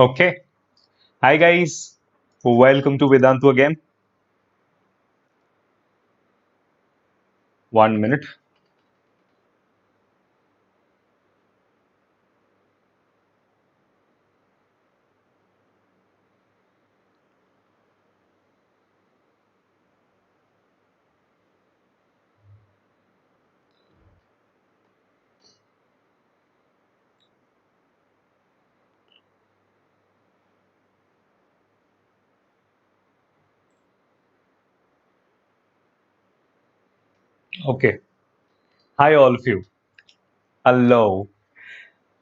Okay. Hi guys. Welcome to Vedantu again. 1 minute. Okay. Hi all of you. Hello.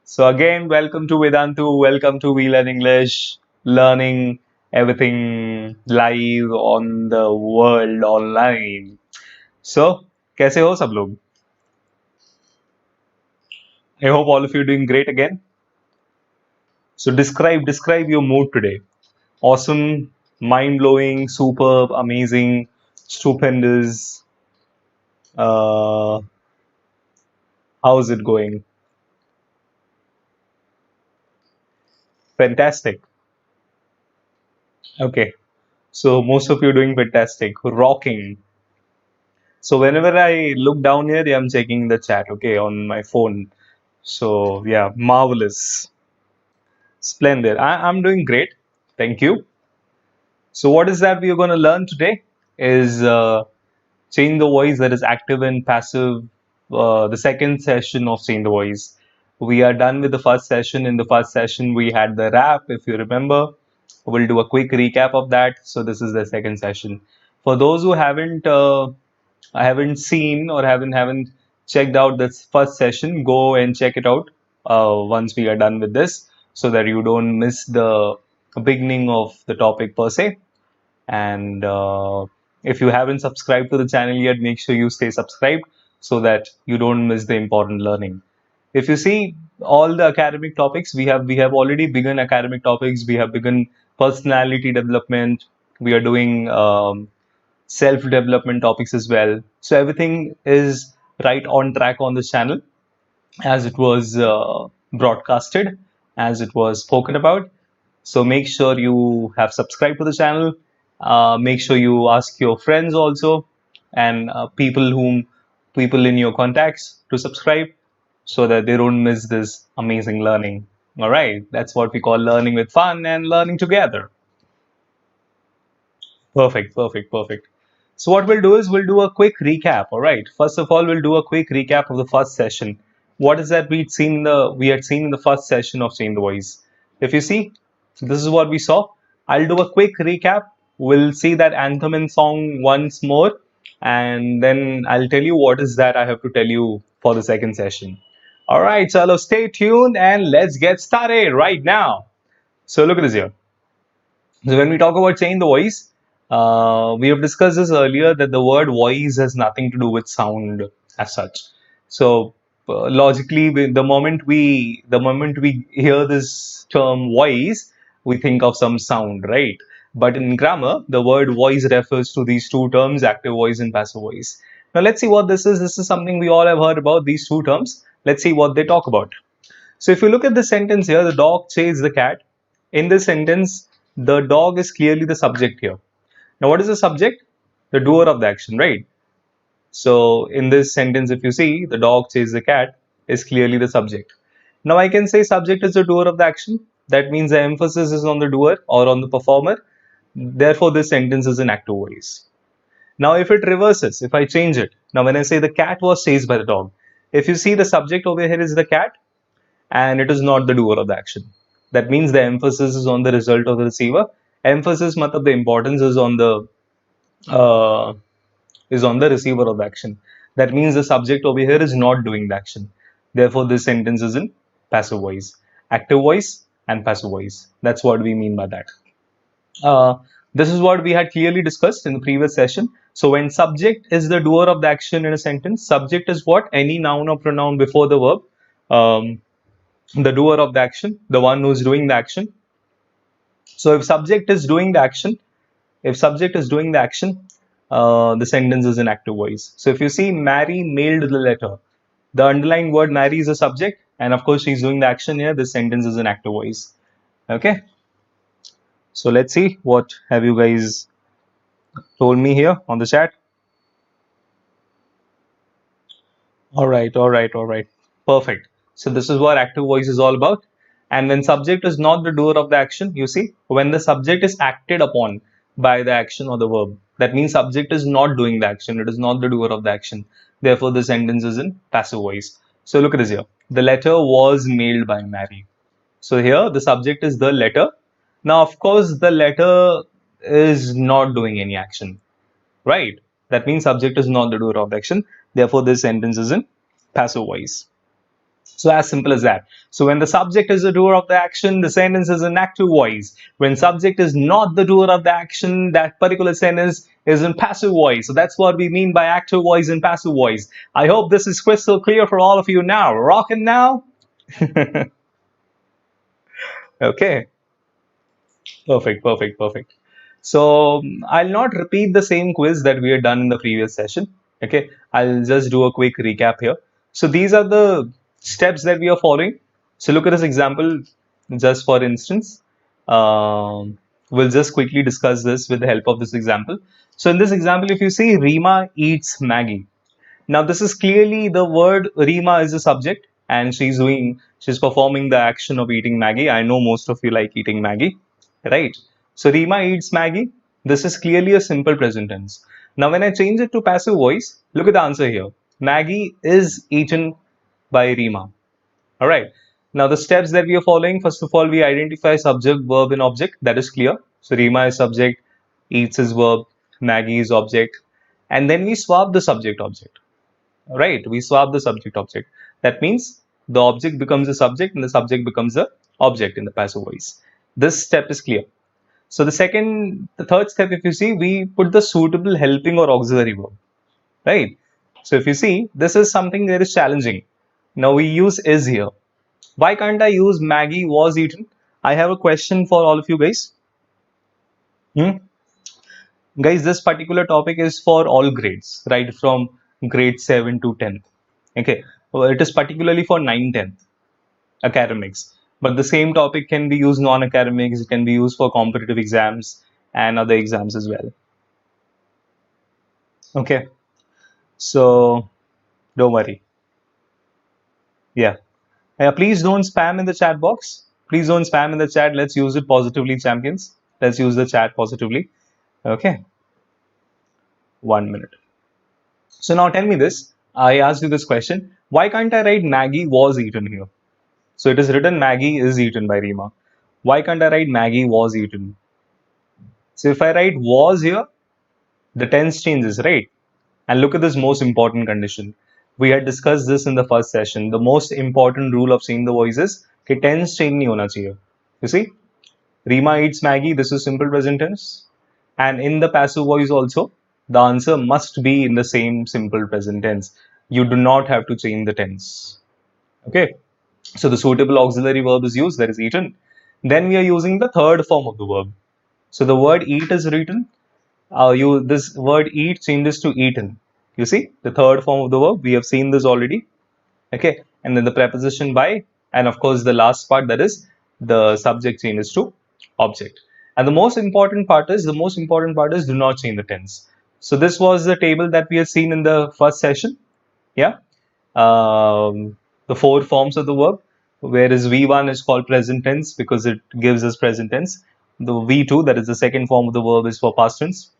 So again, welcome to Vedantu. Welcome to We Learn English. Learning everything live on the world online. So, कैसे हो सब लोग? I hope all of you are doing great again. So describe your mood today. Awesome, mind-blowing, superb, amazing, stupendous. Uh, how's it going? Fantastic. Okay. So most of you are doing fantastic. Rocking. So whenever I look down here, yeah, I'm checking the chat, okay, on my phone. So yeah, marvelous. Splendid. I'm doing great. Thank you. So what is that we are going to learn today is change the voice, that is active and passive, the second session of change the voice. We are done with the first session. In the first session, we had the rap, if you remember. We'll do a quick recap of that. So this is the second session. For those who haven't seen or haven't checked out this first session, go and check it out once we are done with this, so that you don't miss the beginning of the topic per se. And if you haven't subscribed to the channel yet, make sure you stay subscribed so that you don't miss the important learning. If you see all the academic topics, we have already begun academic topics. We have begun personality development. We are doing self development topics as well. So everything is right on track on this channel as it was broadcasted, as it was spoken about. So make sure you have subscribed to the channel. Make sure you ask your friends also and people in your contacts to subscribe so that they don't miss this amazing learning. All right, that's what we call learning with fun and learning together. Perfect, perfect, perfect. So what we'll do is we'll do a quick recap. All right. First of all, we'll do a quick recap of the first session. What is that we had seen in the first session of Change the Voice? If you see, this is what we saw. I'll do a quick recap. We'll see that anthem and song once more, and then I'll tell you what is that I have to tell you for the second session. All right, so stay tuned and let's get started right now. So look at this here. So when we talk about change the voice, we have discussed this earlier that the word voice has nothing to do with sound as such. So logically, the moment we hear this term voice, we think of some sound, right? But in grammar, the word voice refers to these two terms, active voice and passive voice. Now let's see what this is. This is something we all have heard about, these two terms. Let's see what they talk about. So if you look at the sentence here, the dog chased the cat. In this sentence, the dog is clearly the subject here. Now, what is the subject? The doer of the action, right? So in this sentence, if you see, the dog chased the cat is clearly the subject. Now I can say subject is the doer of the action. That means the emphasis is on the doer or on the performer. Therefore, this sentence is in active voice. Now, if it reverses, if I change it, now when I say the cat was chased by the dog, if you see the subject over here is the cat, and it is not the doer of the action. That means the emphasis is on the result of the receiver. Emphasis matlab the importance uh, is on the receiver of the action. That means the subject over here is not doing the action. Therefore, this sentence is in passive voice, active voice, and passive voice. That's what we mean by that. Uh, this is what we had clearly discussed in the previous session. So when subject is the doer of the action in a sentence, subject is what? Any noun or pronoun before the verb. The doer of the action, the one who's doing the action. So if subject is doing the action, the sentence is in active voice. So if you see Mary mailed the letter, the underlined word Mary is a subject, and of course she's doing the action here. This sentence is in active voice. Okay, so let's see what have you guys told me here on the chat. All right, all right, all right. Perfect. So this is what active voice is all about. And when subject is not the doer of the action, you see, when the subject is acted upon by the action or the verb, that means subject is not doing the action. It is not the doer of the action. Therefore, the sentence is in passive voice. So look at this here. The letter was mailed by Mary. So here the subject is the letter. Now, of course, the letter is not doing any action, right? That means subject is not the doer of the action. Therefore, this sentence is in passive voice. So as simple as that. So when the subject is the doer of the action, the sentence is in active voice. When subject is not the doer of the action, that particular sentence is in passive voice. So that's what we mean by active voice and passive voice. I hope this is crystal clear for all of you now. Rockin' now? Okay. Perfect, perfect, perfect. So I'll not repeat the same quiz that we had done in the previous session. Okay, I'll just do a quick recap here. So these are the steps that we are following. So look at this example, just for instance. We'll just quickly discuss this with the help of this example. So in this example, if you see Rima eats Maggie. Now this is clearly the word Rima is the subject and she's performing the action of eating Maggie. I know most of you like eating Maggie, right? So Rima eats Maggie. This is clearly a simple present tense. Now when I change it to passive voice, look at the answer here. Maggie is eaten by Rima. All right. Now the steps that we are following, first of all, we identify subject, verb and object. That is clear. So Rima is subject, eats is verb, Maggie is object. And then we swap the subject object, right? We swap the subject object. That means the object becomes a subject and the subject becomes a object in the passive voice. This step is clear. So the third step, if you see, we put the suitable helping or auxiliary verb, right? So if you see, this is something that is challenging. Now we use is here. Why can't I use Maggie was eaten? I have a question for all of you guys. Guys, this particular topic is for all grades, right? From grade 7 to 10th. Okay. Well, it is particularly for 9, 10th academics. But the same topic can be used non-academics, it can be used for competitive exams and other exams as well. Okay. So don't worry. Yeah. Yeah, please don't spam in the chat box. Please don't spam in the chat. Let's use it positively, champions. Let's use the chat positively. Okay. 1 minute. So now tell me this. I asked you this question. Why can't I write Maggie was eaten here? So it is written Maggie is eaten by Rima. Why can't I write Maggie was eaten? So if I write was here, the tense changes, right? And look at this most important condition. We had discussed this in the first session. The most important rule of seeing the voice is कि tense change नहीं होना चाहिए. You see, Rima eats Maggie. This is simple present tense. And in the passive voice also, the answer must be in the same simple present tense. You do not have to change the tense. Okay. So the suitable auxiliary verb is used, that is eaten. Then we are using the third form of the verb. So the word eat is written. This word eat changes to eaten. You see the third form of the verb. We have seen this already. Okay, and then the preposition by, and of course the last part, that is the subject changes to object. And the most important part is do not change the tense. So this was the table that we have seen in the first session. Yeah, the four forms of the verb, whereas V1 is called present tense because it gives us present tense. The V2, that is the second form of the verb, is for past tense.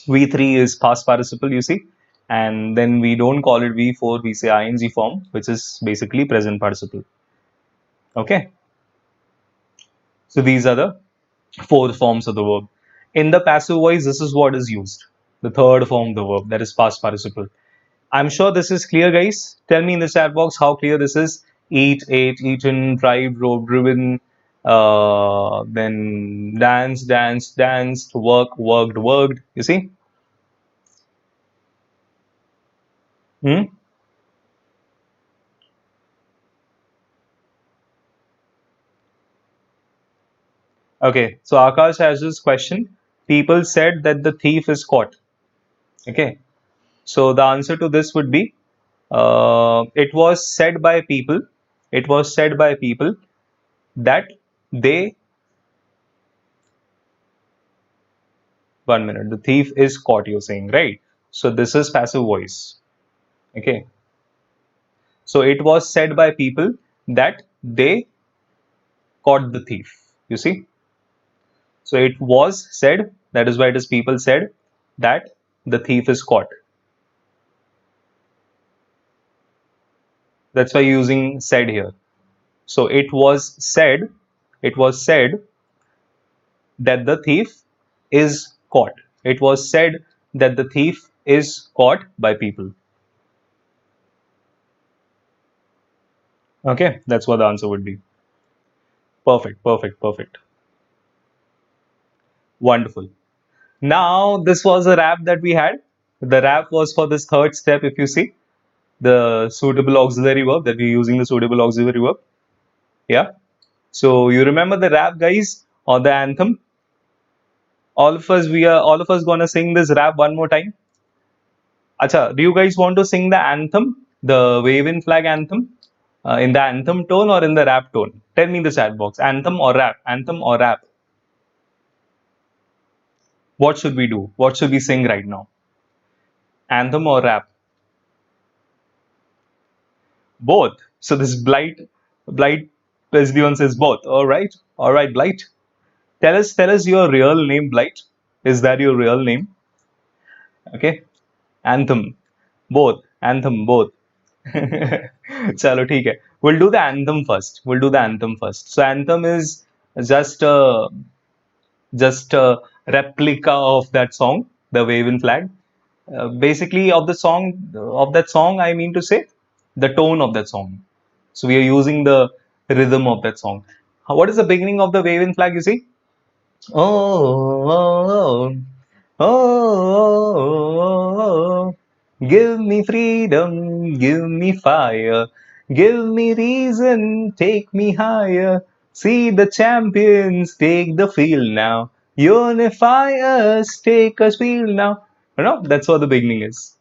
V3 is past participle, you see, and then we don't call it V4, we say ing form, which is basically present participle. Okay, so these are the four forms of the verb. In the passive voice, this is what is used, the third form of the verb, that is past participle. I'm sure this is clear, guys. Tell me in the chat box how clear this is. Eat, ate, eaten, drive, drove, driven, then dance, danced, danced, work, worked, worked. You see? Okay, so Akash has this question. People said that the thief is caught. Okay, so the answer to this would be it was said by people. It was said by people that they 1 minute. The thief is caught, you're saying, right? So this is passive voice. Okay. So it was said by people that they caught the thief. You see? So it was said, that is why it is people said that the thief is caught. That's why using said here. So it was said that the thief is caught. It was said that the thief is caught by people. Okay, that's what the answer would be. Perfect, perfect, perfect. Wonderful. Now, this was a wrap that we had. The wrap was for this third step, if you see, the suitable auxiliary verb that we're using the suitable auxiliary verb. Yeah. So you remember the rap, guys, or the anthem? All of us gonna sing this rap one more time. Acha, do you guys want to sing the anthem, the wave in flag anthem, in the anthem tone or in the rap tone? Tell me in the chat box. Anthem or rap? Anthem or rap? What should we do? What should we sing right now? Anthem or rap? Both. So this Blight Pesdion says both. All right, Blight. Tell us your real name, Blight. Is that your real name? Okay. Anthem. Both. Anthem. Both. Chalo, ठीक है. We'll do the anthem first. We'll do the anthem first. So anthem is just a just a replica of that song, the waving flag. Basically, of that song, I mean to say, the tone of that song. So we are using the rhythm of that song. What is the beginning of the waving flag? You see, oh, oh, give me freedom, give me fire, give me reason, take me higher. See the champions take the field now. Unify us, take us field now. You know, that's what the beginning is.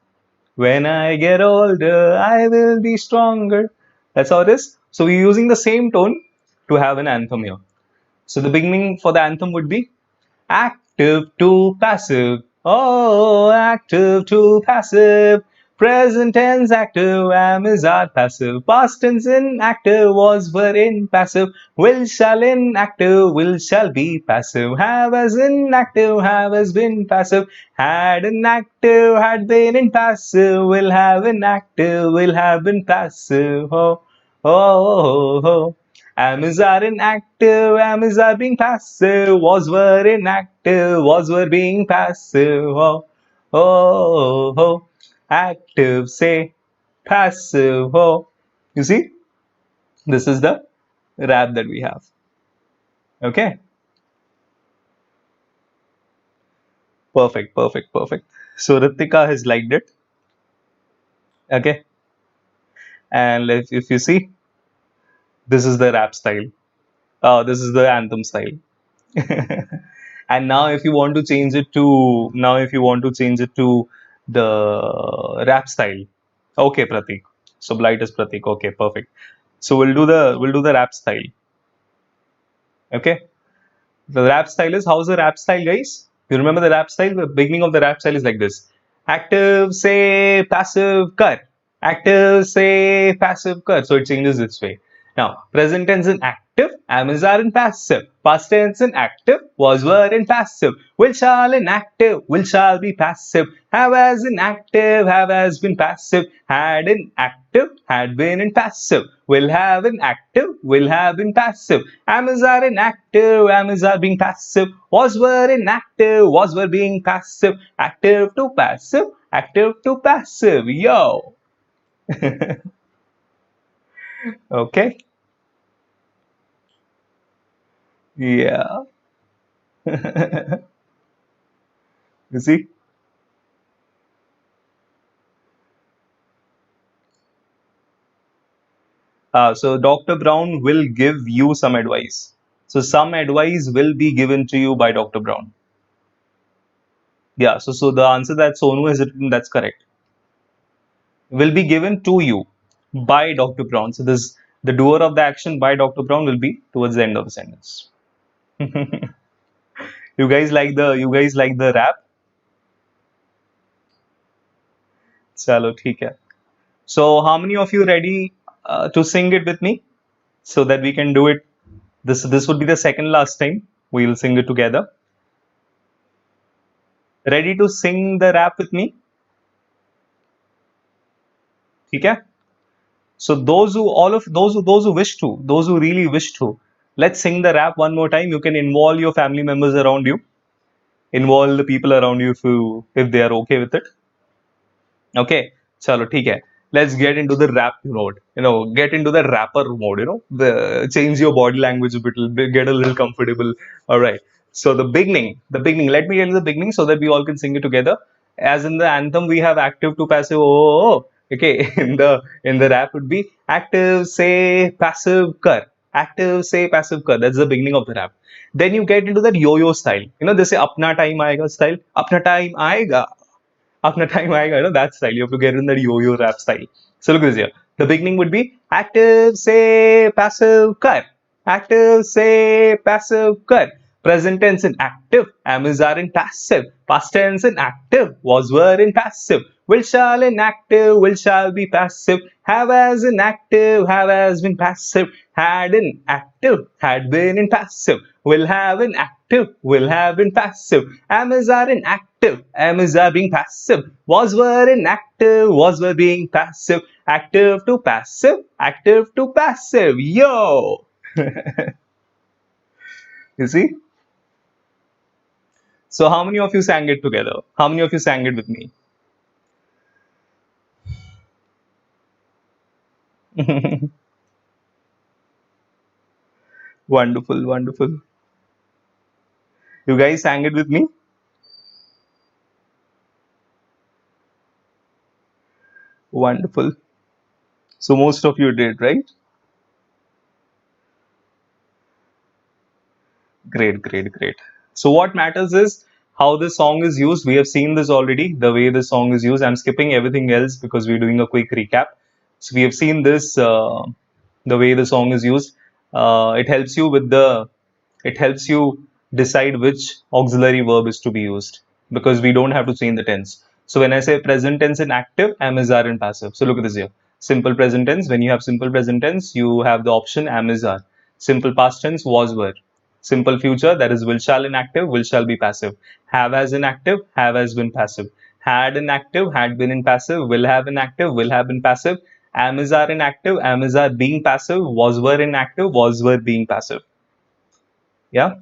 When I get older, I will be stronger. That's how it is. So we're using the same tone to have an anthem here. So the beginning for the anthem would be active to passive. Oh, active to passive. Present tense active, am is are passive. Past tense inactive, was were in passive. Will shall inactive, will shall be passive. Have as inactive, have as been passive. Had inactive, had been in passive. Will have inactive, will have been passive. Oh, oh, oh, oh. Am is are inactive, am is are being passive. Was were inactive, was were being passive. Oh, oh, oh. Active, say, passive. Oh, you see, this is the rap that we have. Okay, perfect, perfect, perfect. So Ritika has liked it. Okay, and if you see, this is the rap style. This is the anthem style. And now if you want to change it to the rap style. Okay, Pratik. So Blight is Pratik. Okay, perfect. So we'll do the rap style. Okay. The rap style is, how's the rap style, guys? You remember the rap style? The beginning of the rap style is like this. Active say passive kar. Active say passive kar. So it changes this way. Now, present tense in active, am is are in passive. Past tense in active, was were in passive. Will shall in active, will shall be passive. Have as in active, have as been passive. Had in active, had been in passive. Will have in active, will have been passive. Am is are in active, am is are being passive. Was were in active, was were being passive. Active to passive, active to passive. Yo. Okay. Yeah. You see? So Dr. Brown will give you some advice. So some advice will be given to you by Dr. Brown. Yeah, so the answer that Sonu has written, that's correct. Will be given to you by Dr. Brown. So this the doer of the action by Dr. Brown will be towards the end of the sentence. You guys like the rap? चलो ठीक है. So how many of you ready to sing it with me so that we can do it? This would be the second last time we will sing it together. Ready to sing the rap with me? ठीक है? So those who really wish to, let's sing the rap one more time. You can involve your family members around you, involve the people around you if they are okay with it. Okay, chalo ठीक है. Let's get into the rap mode. Get into the rapper mode. Change your body language a bit, get a little comfortable. All right. So the beginning. Let me tell you the beginning so that we all can sing it together. As in the anthem, we have active to passive. Oh. Okay. In the rap would be active say passive kar. Active say passive kar. That's the beginning of the rap. Then you get into that yo-yo style. They say apna time aayega style. Apna time aayega. After time that style. You have to get in that yo-yo rap style. So look at this here. The beginning would be active say passive kar. Active say passive kar. Present tense in active. Am is are in passive. Past tense in active. Was were in passive. Will shall in active. Will shall be passive. Have as in active. Have as been passive. Had in active. Had been in passive. Will have in active. Will have in passive. Am is are in active. Am is are being passive. Was were in active. Was were being passive. Active to passive. Active to passive. Yo! You see? So how many of you sang it together? How many of you sang it with me? Wonderful, wonderful. You guys sang it with me? Wonderful. So most of you did, right? Great, great, great. So what matters is how this song is used. We have seen this already, the way the song is used. I'm skipping everything else because we're doing a quick recap. So we have seen this, the way the song is used. It helps you it helps you decide which auxiliary verb is to be used because we don't have to change the tense. So when I say present tense in active, am is are in passive. So look at this here. Simple present tense. When you have simple present tense, you have the option am is are. Simple past tense was were. Simple future, that is will shall in active, will shall be passive. Have as in active, have has been passive. Had in active, had been in passive. Will have in active, will have been passive. Am is are in active, am is are being passive. Was were in active, was were being passive. Yeah.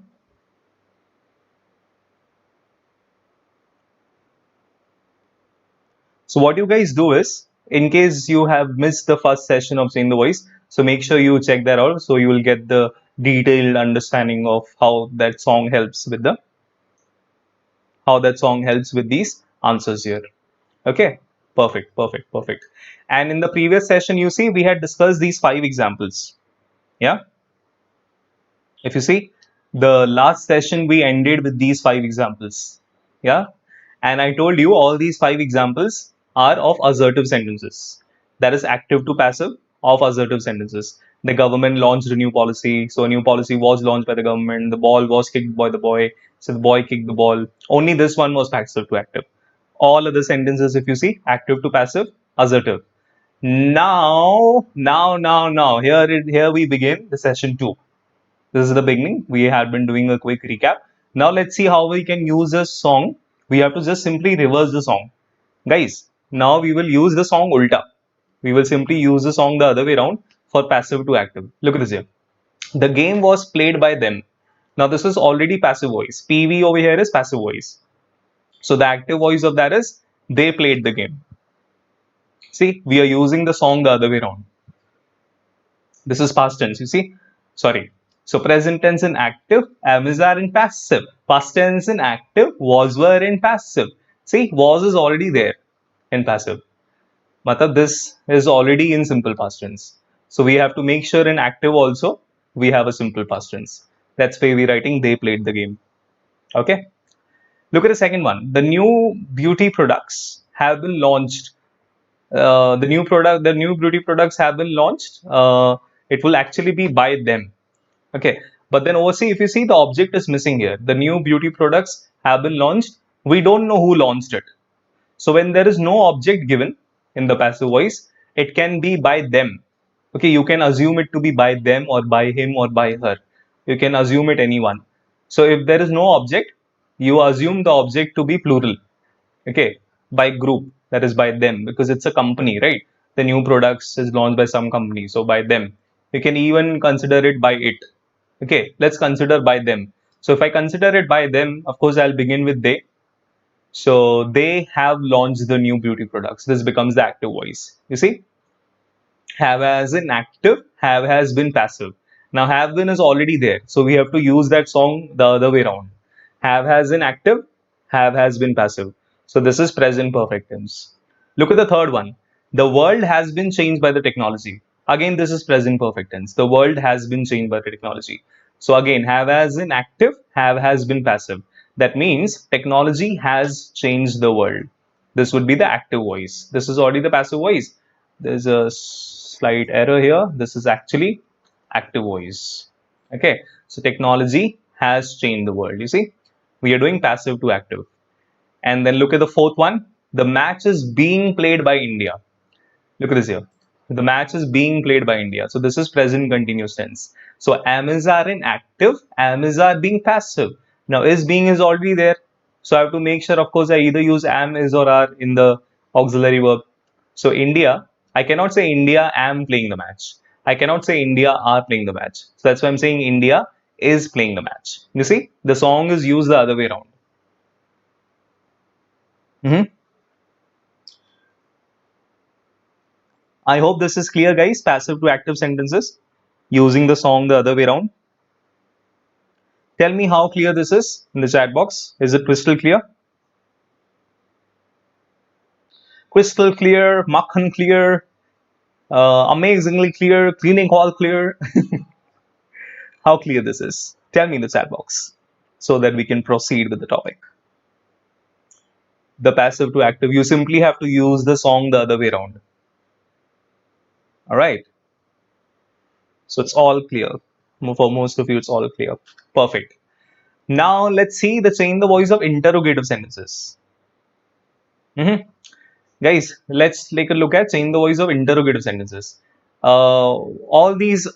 So what you guys do is, in case you have missed the first session of Saying the Voice, so make sure you check that out so you will get the detailed understanding of how that song helps with these answers here. Okay, perfect, perfect, perfect. And in the previous session, you see, we had discussed these 5 examples. Yeah, if you see, the last session we ended with these 5 examples. Yeah, and I told you all these 5 examples are of assertive sentences. That is active to passive of assertive sentences. The government launched a new policy, so a new policy was launched by the government. The ball was kicked by the boy, so the boy kicked the ball. Only this one was passive to active. All other sentences, if you see, active to passive, assertive. Now, here we begin the session 2. This is the beginning. We had been doing a quick recap. Now let's see how we can use a song. We have to just simply reverse the song. Guys, now we will use the song ulta. We will simply use the song the other way around for passive to active. Look at this here. The game was played by them. Now this is already passive voice. PV over here is passive voice. So the active voice of that is they played the game. See, we are using the song the other way around. This is past tense, you see. Sorry. So present tense in active, am is are in passive. Past tense in active, was were in passive. See, was is already there in passive. Matlab this is already in simple past tense. So we have to make sure in active also we have a simple past tense. That's why we're writing they played the game. Okay. Look at the second one. The new beauty products have been launched. The new beauty products have been launched. It will actually be by them. Okay. But then over see, if you see, the object is missing here. The new beauty products have been launched. We don't know who launched it. So when there is no object given in the passive voice, it can be by them. Okay, you can assume it to be by them or by him or by her. You can assume it anyone. So if there is no object, you assume the object to be plural. Okay, by group, that is by them, because it's a company, right? The new products is launched by some company, so by them. You can even consider it by it. Okay, let's consider by them. So if I consider it by them, of course I'll begin with they. So they have launched the new beauty products. This becomes the active voice. You see, have as in active, have has been passive. Now have been is already there, so we have to use that song the other way around. Have has in active, have has been passive. So this is present perfect tense. Look at the third one. The world has been changed by the technology. Again, this is present perfect tense. The world has been changed by the technology. So again, have as in active, have has been passive. That means technology has changed the world. This would be the active voice. This is already the passive voice. There's a slight error here. This is actually active voice. Okay, so technology has changed the world. You see, we are doing passive to active. And then look at the fourth one. The match is being played by India. Look at this here. The match is being played by India. So this is present continuous tense. So am is are in active, am is are being passive. Now is being is already there. So I have to make sure, of course, I either use am, is, or are in the auxiliary verb. So India, I cannot say India am playing the match. I cannot say India are playing the match. So that's why I'm saying India is playing the match. You see, the song is used the other way around. I hope this is clear, guys. Passive to active sentences using the song the other way around. Tell me how clear this is in the chat box. Is it crystal clear? Crystal clear, makhan clear, amazingly clear, cleaning hall clear. How clear this is? Tell me in the chat box so that we can proceed with the topic. The passive to active, you simply have to use the song the other way around. All right. So it's all clear. For most of you, it's all clear. Perfect. Now let's see the change the voice of interrogative sentences. Guys, let's take a look at change the voice of interrogative sentences. All these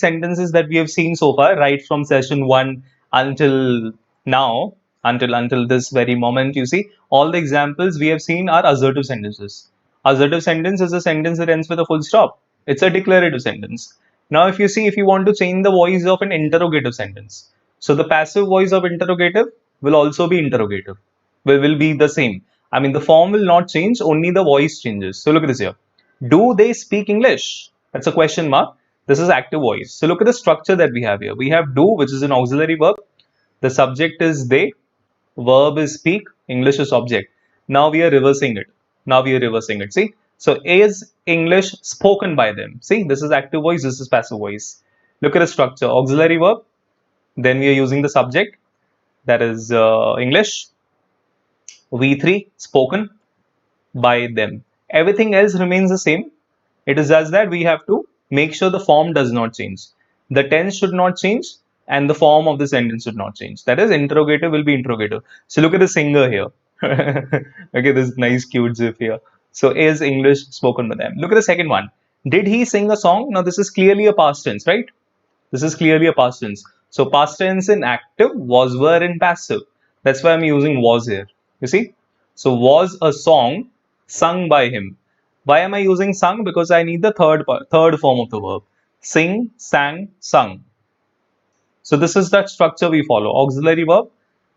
sentences that we have seen so far, right from session 1 until now, until this very moment, you see, all the examples we have seen are assertive sentences. Assertive sentence is a sentence that ends with a full stop. It's a declarative sentence. Now, if you see, if you want to change the voice of an interrogative sentence, so the passive voice of interrogative will also be interrogative, will be the same. I mean, the form will not change, only the voice changes. So look at this here. Do they speak English? That's a question mark. This is active voice. So look at the structure that we have here. We have do, which is an auxiliary verb. The subject is they. Verb is speak. English is object. Now we are reversing it. See? So is English spoken by them? See, this is active voice. This is passive voice. Look at the structure. Auxiliary verb. Then we are using the subject. That is English. V3 spoken by them. Everything else remains the same. It is just that we have to make sure the form does not change. The tense should not change and the form of the sentence should not change. That is, interrogative will be interrogative. So look at the singer here. Okay, this nice cute zip here. So is English spoken by them. Look at the second one. Did he sing a song? Now this is clearly a past tense, right? This is clearly a past tense. So past tense in active, was, were in passive. That's why I'm using was here. You see? So was a song sung by him. Why am I using sung? Because I need the third form of the verb. Sing, sang, sung. So this is that structure we follow. Auxiliary verb.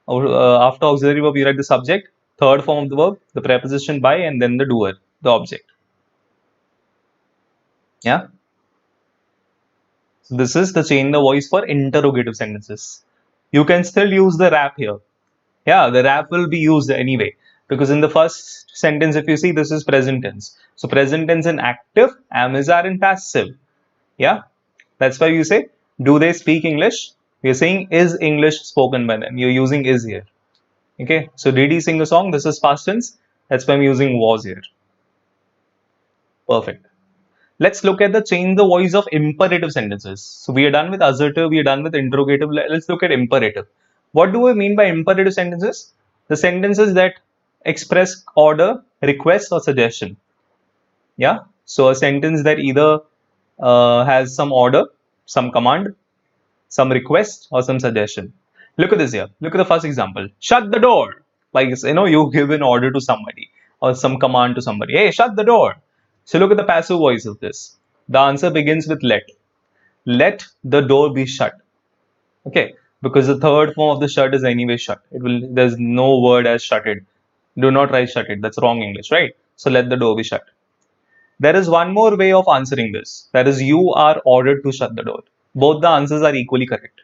After auxiliary verb, you write the subject, third form of the verb, the preposition by, and then the doer, the object. Yeah. So this is the change the voice for interrogative sentences. You can still use the wrap here. Yeah, the wrap will be used anyway. Because in the first sentence, if you see, this is present tense. So present tense in active, am, is, are in passive. Yeah, that's why you say, do they speak English? We are saying, is English spoken by them? You're using is here. Okay, so did he sing a song? This is past tense. That's why I'm using was here. Perfect. Let's look at the change the voice of imperative sentences. So we are done with assertive, we are done with interrogative. Let's look at imperative. What do we mean by imperative sentences? The sentences that express order, request, or suggestion. Yeah. So a sentence that either has some order, some command, some request, or some suggestion. Look at this here. Look at the first example. Shut the door. Like, you give an order to somebody or some command to somebody. Hey, shut the door. So look at the passive voice of this. The answer begins with let. Let the door be shut. Okay. Because the third form of the shut is anyway shut. There's no word as shutted. Do not write shutted. That's wrong English, right? So let the door be shut. There is one more way of answering this. That is, you are ordered to shut the door. Both the answers are equally correct.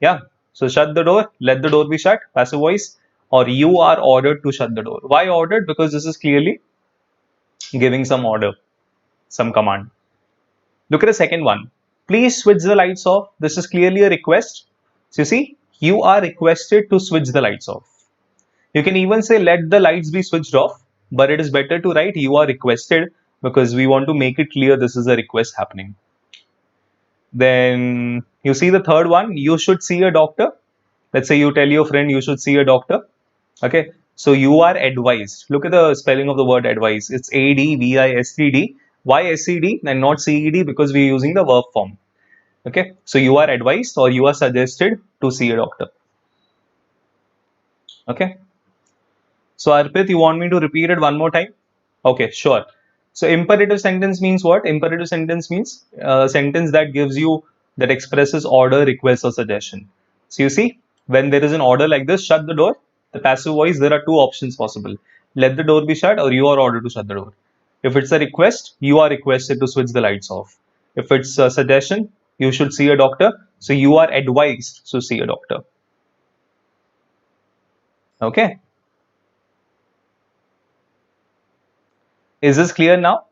Yeah. So shut the door, let the door be shut, passive voice, or you are ordered to shut the door. Why ordered? Because this is clearly giving some order, some command. Look at the second one. Please switch the lights off. This is clearly a request. So you see, you are requested to switch the lights off. You can even say let the lights be switched off, but it is better to write you are requested because we want to make it clear this is a request happening. Then you see the third one, you should see a doctor. Let's say you tell your friend you should see a doctor. Okay, so you are advised. Look at the spelling of the word advise. It's ADVISED. Why SED and not CED? Because we're using the verb form. Okay, so you are advised or you are suggested to see a doctor. Okay, so Arpit, you want me to repeat it one more time? Okay, sure. So imperative sentence means what? Imperative sentence means a sentence that gives you, that expresses order, request, or suggestion. So you see, when there is an order like this, shut the door, the passive voice, there are two options possible. Let the door be shut or you are ordered to shut the door. If it's a request, you are requested to switch the lights off. If it's a suggestion, you should see a doctor. So you are advised to see a doctor. Okay. Is this clear now?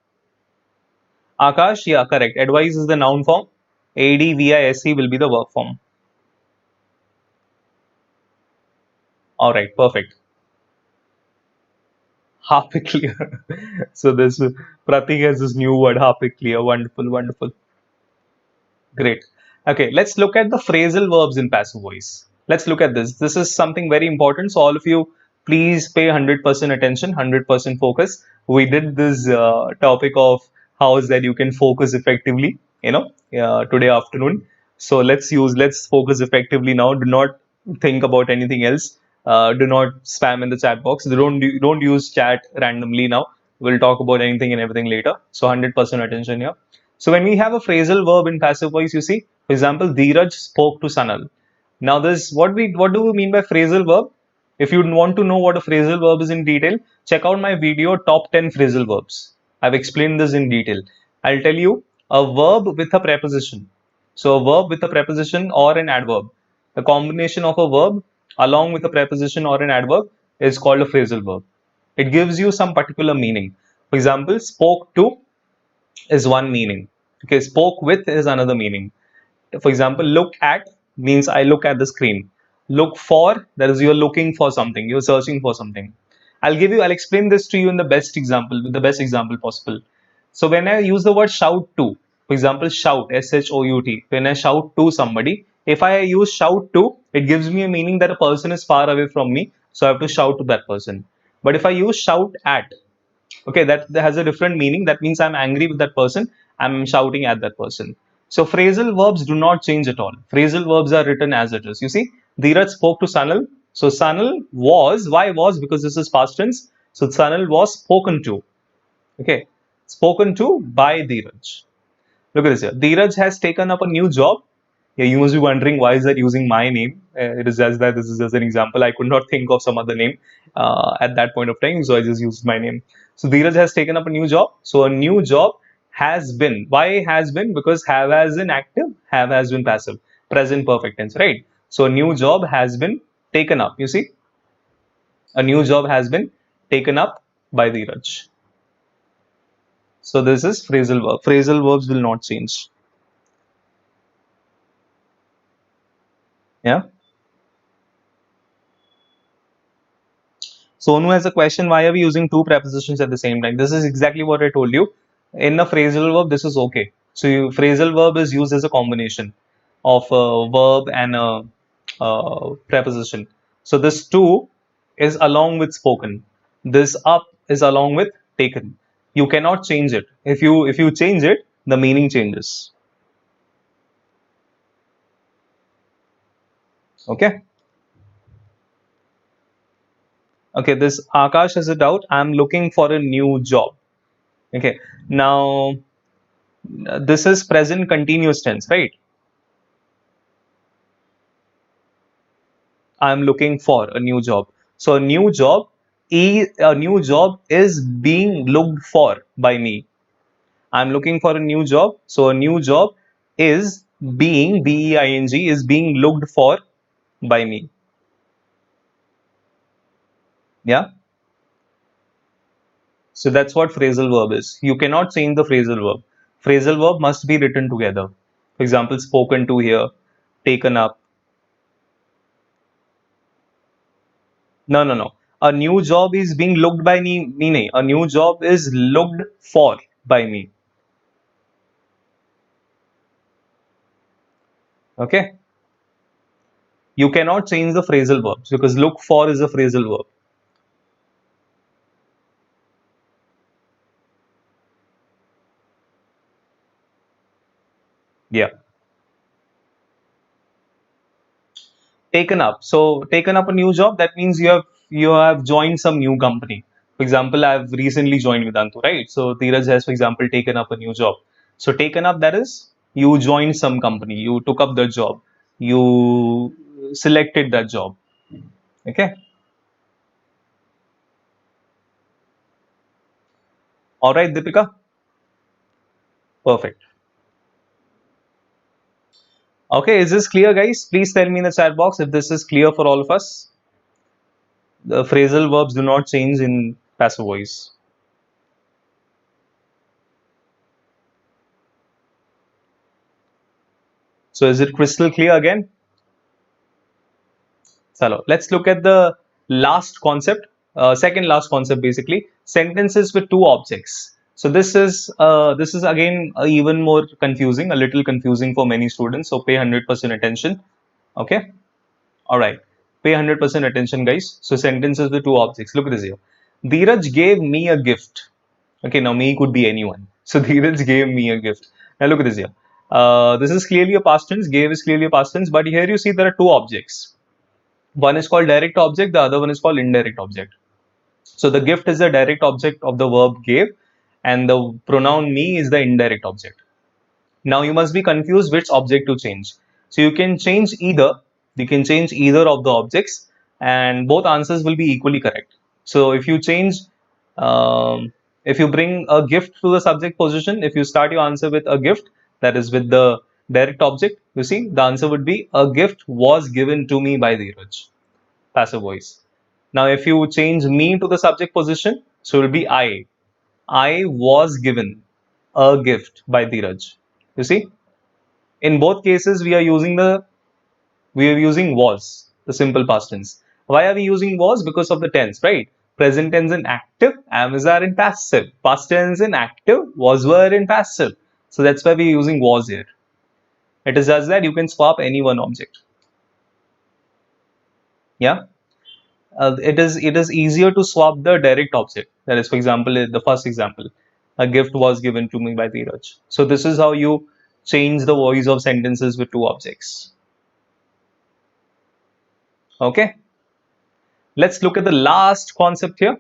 Akash, yeah, correct. Advise is the noun form. ADVISE will be the verb form. All right, perfect. Half clear. So this Pratik has this new word, half clear. Wonderful, wonderful. Great. Okay, let's look at the phrasal verbs in passive voice. Let's look at this. This is something very important. So all of you, please pay 100% attention, 100% focus. We did this topic of how is that you can focus effectively, today afternoon. So let's focus effectively now. Do not think about anything else. Do not spam in the chat box. Don't use chat randomly now. We'll talk about anything and everything later. So 100% attention here. So when we have a phrasal verb in passive voice, you see, for example, Dhiraj spoke to Sanal. Now this, what do we mean by phrasal verb? If you want to know what a phrasal verb is in detail, check out my video top 10 phrasal verbs. I've explained this in detail. I'll tell you a verb with a preposition. So a verb with a preposition or an adverb. The combination of a verb along with a preposition or an adverb is called a phrasal verb. It gives you some particular meaning. For example, spoke to is one meaning. Okay, spoke with is another meaning. For example, look at means I look at the screen. Look for, that is, you're looking for something, you're searching for something. I'll explain this to you in the best example, with the best example possible. So when I use the word shout to, for example, shout, SHOUT, when I shout to somebody, if I use shout to, it gives me a meaning that a person is far away from me, so I have to shout to that person. But if I use shout at, okay, that has a different meaning. That means I'm angry with that person, I'm shouting at that person. So phrasal verbs do not change at all. Phrasal verbs are written as it is. You see, Dheeraj spoke to Sanal. So Sanal was, why was? Because this is past tense. So Sanal was spoken to. Okay, spoken to by Dheeraj. Look at this here. Dheeraj has taken up a new job. Yeah, you must be wondering why is that using my name. It is just that this is just an example. I could not think of some other name at that point of time, so I just used my name. So Dheeraj has taken up a new job. So a new job has been. Why has been? Because have has been active, have has been passive. Present perfect tense, right? So a new job has been taken up. You see, a new job has been taken up by Dheeraj. So this is phrasal verb. Phrasal verbs will not change. Yeah. So Sonu has a question, why are we using two prepositions at the same time? This is exactly what I told you. In a phrasal verb, this is okay. So phrasal verb is used as a combination of a verb and a preposition. So this to is along with spoken. This up is along with taken. You cannot change it. If you change it, the meaning changes. Okay. Okay. This Akash has a doubt. I'm looking for a new job. Okay. Now this is present continuous tense, right? I'm looking for a new job. So a new job is being looked for by me. I'm looking for a new job. So a new job is being is being looked for by me. Yeah. So that's what phrasal verb is. You cannot change the phrasal verb. Phrasal verb must be written together. For example, spoken to here, taken up. No, no, no. A new job is being looked by me. Nahi. A new job is looked for by me. Okay. You cannot change the phrasal verbs because look for is a phrasal verb. Yeah. Taken up. So taken up a new job, that means you have joined some new company. For example, I've recently joined Vedantu, right? So Dheeraj has, for example, taken up a new job. So taken up, that is you joined some company, you took up the job, you selected that job. Okay. All right, Deepika. Perfect. Okay, is this clear, guys? Please tell me in the chat box if this is clear for all of us. The phrasal verbs do not change in passive voice. So is it crystal clear again? So let's look at the last concept, second last concept basically, sentences with two objects. So this is again even more confusing, a little confusing for many students. So pay 100% attention. Okay. All right. Pay 100% attention, guys. So sentences with two objects. Look at this here. Dheeraj gave me a gift. Okay, now me could be anyone. So Dheeraj gave me a gift. Now look at this here. This is clearly a past tense. Gave is clearly a past tense. But here you see there are two objects. One is called direct object. The other one is called indirect object. So the gift is the direct object of the verb gave, and the pronoun me is the indirect object. Now you must be confused which object to change. So you can change either. You can change either of the objects, and both answers will be equally correct. So if you bring a gift to the subject position, if you start your answer with a gift, that is with the direct object, you see the answer would be a gift was given to me by Dheeraj, passive voice. Now if you change me to the subject position, so it will be I. I was given a gift by Dheeraj. You see, in both cases we are using was, the simple past tense. Why are we using was? Because of the tense, right? Present tense in active, am is are in passive. Past tense in active, was were in passive. So that's why we're using was here. It is just that you can swap any one object. Yeah. It is easier to swap the direct object. That is, for example, in the first example, a gift was given to me by Dheeraj. So this is how you change the voice of sentences with two objects. Okay. Let's look at the last concept here,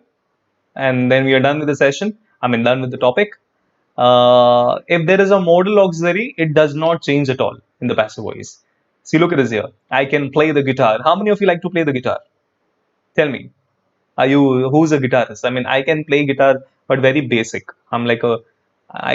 and then we are done with the session. I mean, done with the topic. If there is a modal auxiliary, it does not change at all in the passive voice. See, look at this here. I can play the guitar. How many of you like to play the guitar? Tell me. Who's a guitarist? I mean, I can play guitar, but very basic. I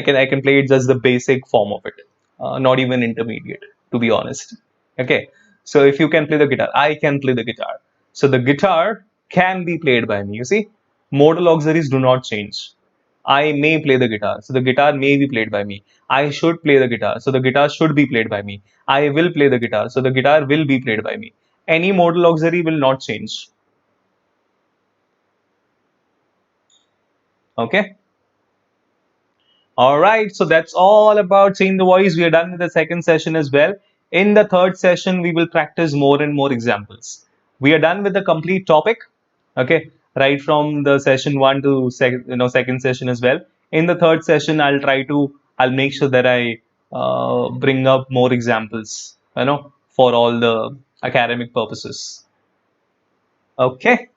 can play it just the basic form of it, not even intermediate, to be honest. Okay, so if you can play the guitar, I can play the guitar. So the guitar can be played by me. You see, modal auxiliaries do not change. I may play the guitar, so the guitar may be played by me. I should play the guitar, so the guitar should be played by me. I will play the guitar, so the guitar will be played by me. Any modal auxiliary will not change. Okay. All right, so that's all about Change the Voice. We are done with the second session as well. In the third session, we will practice more and more examples. We are done with the complete topic. Okay, right from the session one to second session as well. In the third session, I'll make sure that I bring up more examples. For all the academic purposes. Okay.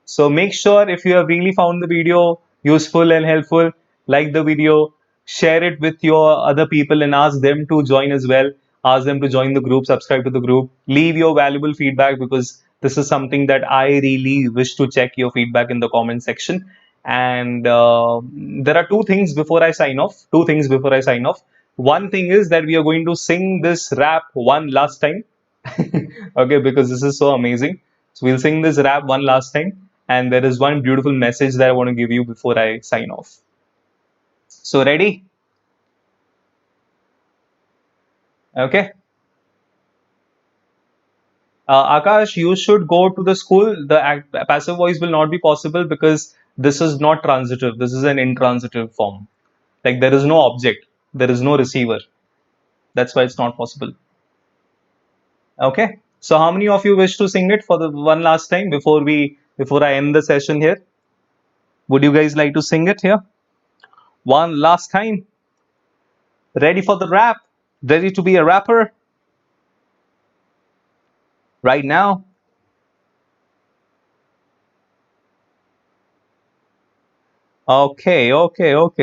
So make sure if you have really found the video useful and helpful, like the video, share it with your other people and ask them to join as well. Ask them to join the group, subscribe to the group, leave your valuable feedback because this is something that I really wish to check your feedback in the comment section. And there are two things before I sign off. Two things before I sign off. One thing is that we are going to sing this rap one last time. Okay, because this is so amazing. So we'll sing this rap one last time. And there is one beautiful message that I want to give you before I sign off. So ready? Okay. Akash, you should go to the school. The passive voice will not be possible because this is not transitive. This is an intransitive form. Like there is no object. There is no receiver. That's why it's not possible. Okay. So how many of you wish to sing it for the one last time before I end the session here? Would you guys like to sing it here? One last time. Ready for the rap? Ready to be a rapper? Right now? Okay.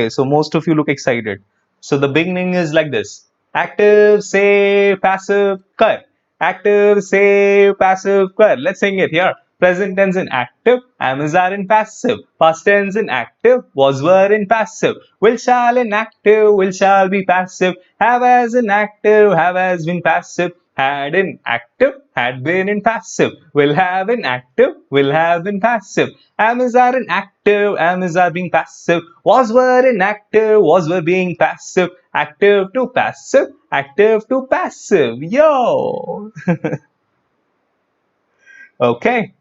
So most of you look excited. So the beginning is like this. Active, say, passive, kar. Active, say, passive, kar. Let's sing it here. Present tense in active, am is are in passive. Past tense in active, was were in passive. Will shall in active, will shall be passive. Have as in active, have as been passive. Had in active, had been in passive. Will have in active, will have been passive. Am is are in active, am is are being passive. Was were in active, was were being passive. Active to passive, active to passive. Yo! Okay.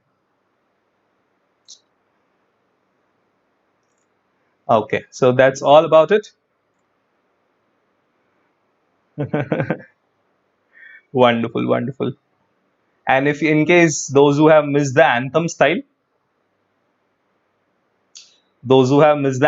Okay, so that's all about it. Wonderful. And if in case those who have missed the anthem style, the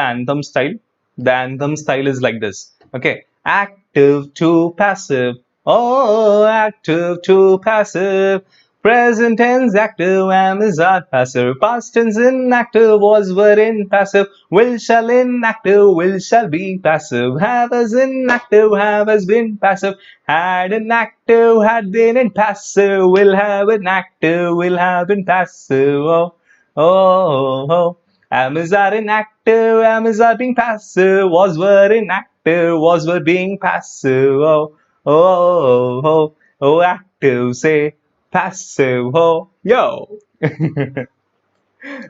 anthem style is like this. Okay, active to passive. Oh, active to passive. Present tense active, am is are passive. Past tense inactive, was were in passive. Will shall inactive, will shall be passive. Have as inactive, have as been passive. Had inactive, had been in passive. Will have inactive, will have been passive. Oh. Am is are inactive, am is are being passive. Was were inactive, was were being passive. Oh, active, say passive, yo.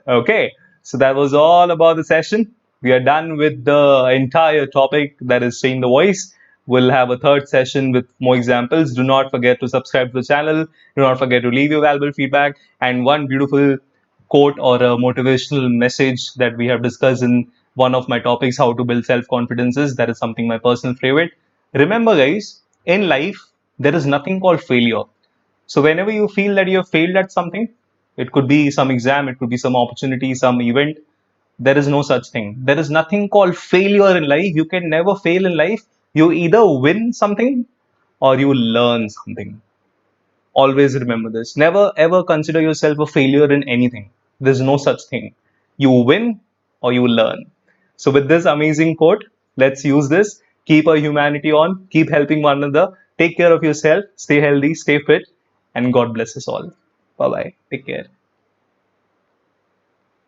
Okay, so that was all about the session. We are done with the entire topic, that is Change the Voice. We'll have a third session with more examples. Do not forget to subscribe to the channel. Do not forget to leave your valuable feedback. And one beautiful quote or a motivational message that we have discussed in one of my topics, how to build self-confidence, is that is something my personal favorite. Remember guys, in life, there is nothing called failure. So whenever you feel that you have failed at something, it could be some exam, it could be some opportunity, some event, there is no such thing. There is nothing called failure in life. You can never fail in life. You either win something or you learn something. Always remember this. Never ever consider yourself a failure in anything. There's no such thing. You win or you learn. So with this amazing quote, let's use this. Keep our humanity on. Keep helping one another. Take care of yourself. Stay healthy. Stay fit. And God bless us all. Bye bye. Take care.